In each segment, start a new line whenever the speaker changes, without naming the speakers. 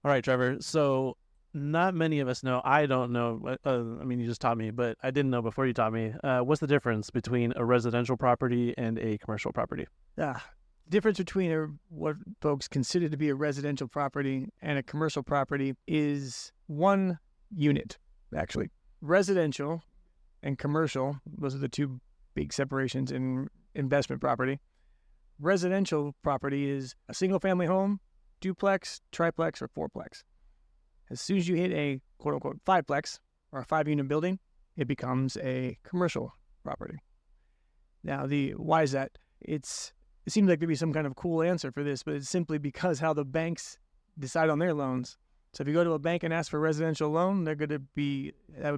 All right, Trevor. So not many of us know. I don't know. I mean, you just taught me, but I didn't know before you taught me. What's the difference between a residential property and a commercial property?
Difference between what folks consider to be a residential property and a commercial property is one unit, actually. Residential and commercial, those are the two big separations in investment property. Residential property is a single-family home, duplex, triplex, or fourplex. As soon as you hit a quote-unquote fiveplex or a five-unit building, it becomes a commercial property. Now, why is that? It seems like there'd be some kind of cool answer for this, but it's simply because how the banks decide on their loans. So if you go to a bank and ask for a residential loan, that would be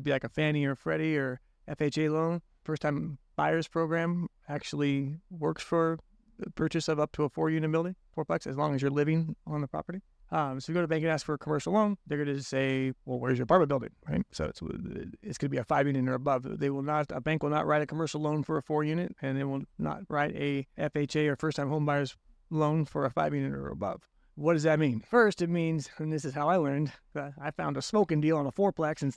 like a Fannie or Freddie or FHA loan. First-time buyers program actually works for the purchase of up to a four-unit building, fourplex, as long as you're living on the property. So if you go to the bank and ask for a commercial loan, they're going to say, well, where's your apartment building, right? So it's going to be a 5-unit or above. A bank will not write a commercial loan for a 4-unit, and they will not write a FHA or first-time home buyers loan for a 5-unit or above. What does that mean? First, it means, and this is how I learned, I found a smoking deal on a fourplex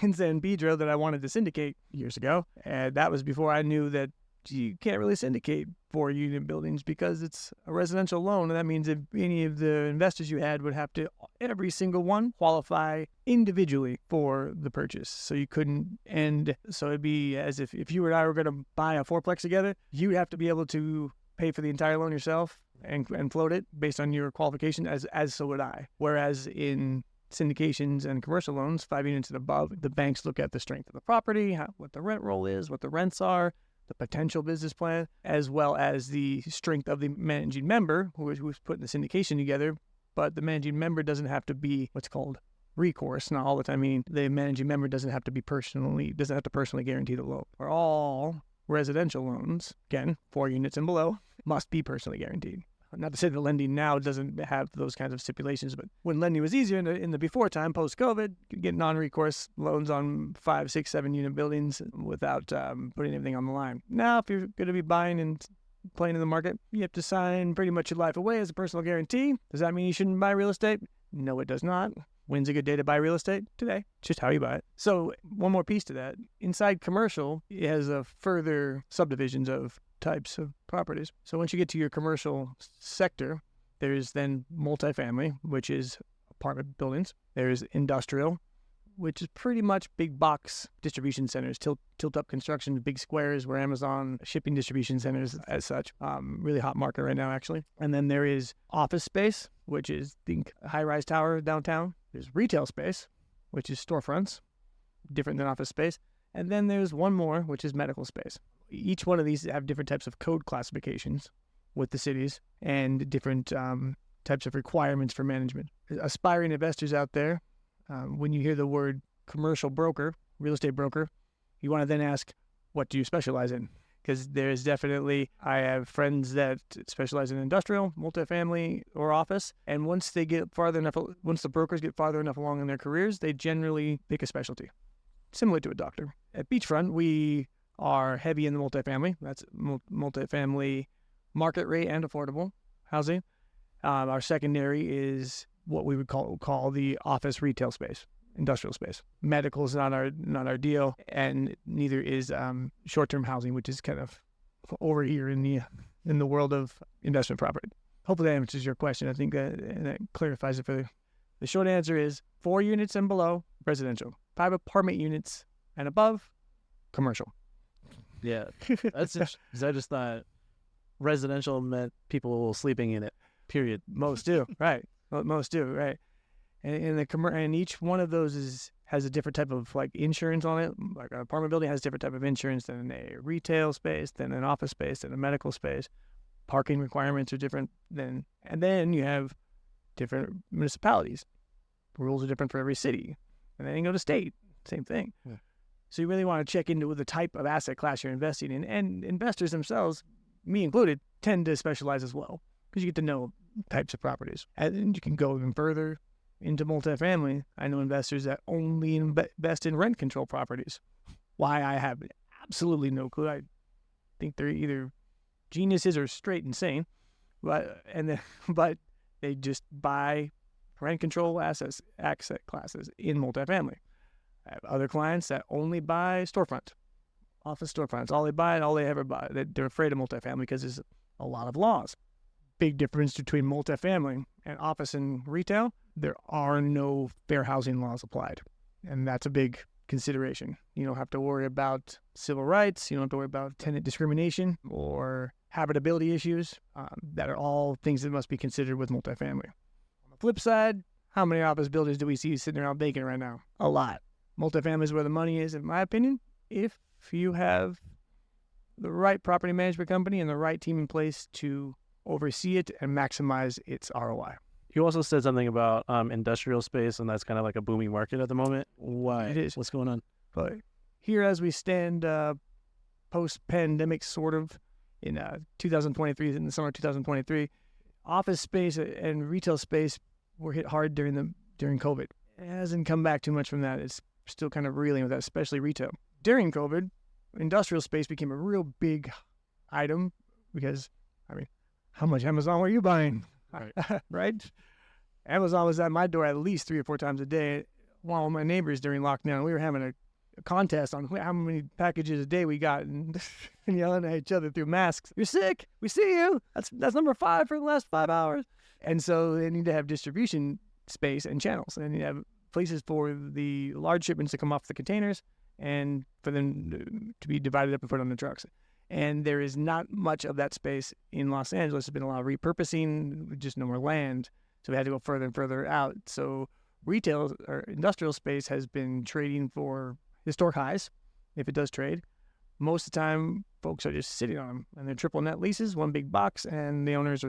in San Pedro that I wanted to syndicate years ago. And that was before I knew that you can't really syndicate 4-unit buildings because it's a residential loan. And that means if any of the investors you had would have to, every single one, qualify individually for the purchase. So you couldn't, and so it'd be as if you and I were going to buy a fourplex together, you'd have to be able to pay for the entire loan yourself and float it based on your qualification, as so would I. Whereas in syndications and commercial loans, 5 units and above, the banks look at the strength of the property, what the rent roll is, what the rents are, the potential business plan, as well as the strength of the managing member who's putting the syndication together. But the managing member doesn't have to be what's called recourse. Not all the time, meaning the managing member doesn't have to personally guarantee the loan. For all residential loans, again, 4 units and below, must be personally guaranteed. Not to say that lending now doesn't have those kinds of stipulations, but when lending was easier in the before time, post-COVID, you could get non-recourse loans on 5, 6, 7-unit buildings without putting everything on the line. Now, if you're going to be buying and playing in the market, you have to sign pretty much your life away as a personal guarantee. Does that mean you shouldn't buy real estate? No, it does not. When's a good day to buy real estate? Today. It's just how you buy it. So one more piece to that. Inside commercial, it has a further subdivisions of types of properties. So once you get to your commercial sector, there's then multifamily, which is apartment buildings. There's industrial, which is pretty much big box distribution centers, tilt-up construction, big squares where Amazon shipping distribution centers as such. Really hot market right now, actually. And then there is office space, which is think high-rise tower downtown. There's retail space, which is storefronts, different than office space. And then there's one more, which is medical space. Each one of these have different types of code classifications with the cities and different types of requirements for management. Aspiring investors out there, when you hear the word commercial broker, real estate broker, you want to then ask, what do you specialize in? Because there's definitely, I have friends that specialize in industrial, multifamily, or office. And once the brokers get farther enough along in their careers, they generally pick a specialty, similar to a doctor. At Beachfront, we are heavy in the multifamily. That's multifamily market rate and affordable housing. Our secondary is what we would call the office retail space, industrial space. Medical is not our deal, and neither is short-term housing, which is kind of over here in the world of investment property. Hopefully that answers your question. I think that clarifies it for you. The short answer is 4 units and below, residential. 5 apartment units and above, commercial.
Yeah, that's interesting, 'cause I just thought residential meant people sleeping in it, period.
Most do, right? Most do, right? And each one of those has a different type of like insurance on it. Like an apartment building has a different type of insurance than a retail space, than an office space, than a medical space. Parking requirements are different and then you have different municipalities. Rules are different for every city. And then you go to state, same thing. Yeah. So you really want to check into the type of asset class you're investing in. And investors themselves, me included, tend to specialize as well because you get to know types of properties. And you can go even further into multifamily. I know investors that only invest in rent control properties. Why, I have absolutely no clue. I think they're either geniuses or straight insane. But they just buy rent control asset classes in multifamily. I have other clients that only buy storefront, office storefronts. All they buy and all they ever buy. They're afraid of multifamily because there's a lot of laws. Big difference between multifamily and office and retail. There are no fair housing laws applied. And that's a big consideration. You don't have to worry about civil rights. You don't have to worry about tenant discrimination or habitability issues. That are all things that must be considered with multifamily. On the flip side, how many office buildings do we see sitting around vacant right now? A lot. Multifamily is where the money is, in my opinion, if you have the right property management company and the right team in place to oversee it and maximize its ROI.
You also said something about industrial space, and that's kind of like a booming market at the moment. Why?
It is.
What's going on?
But here as we stand, post-pandemic sort of, in 2023, in the summer of 2023, office space and retail space were hit hard during COVID. It hasn't come back too much from that. It's still kind of reeling with that, especially retail. During COVID, industrial space became a real big item because, how much Amazon were you buying?
Right.
Right? Amazon was at my door at least 3 or 4 times a day. While my neighbors during lockdown, we were having a contest on how many packages a day we got and yelling at each other through masks. You're sick. We see you. That's number 5 for the last 5 hours. And so they need to have distribution space and channels. And you have places for the large shipments to come off the containers and for them to be divided up and put on the trucks. And there is not much of that space in Los Angeles. There's been a lot of repurposing, just no more land. So we had to go further and further out. So retail or industrial space has been trading for historic highs, if it does trade. Most of the time, folks are just sitting on them, and they're triple net leases, one big box, and the owners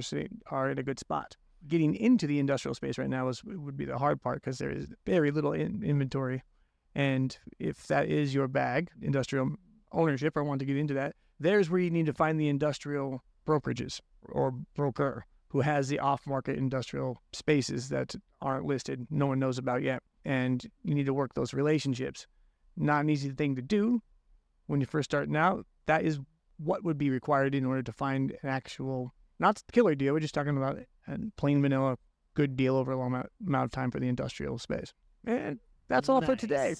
are in a good spot. Getting into the industrial space right now would be the hard part because there is very little inventory. And if that is your bag, industrial ownership, or want to get into that, there's where you need to find the industrial brokerages or broker who has the off-market industrial spaces that aren't listed, no one knows about yet. And you need to work those relationships. Not an easy thing to do when you're first starting out. That is what would be required in order to find an actual, not killer deal, we're just talking about a plain vanilla good deal over a long amount of time for the industrial space. And that's all for today.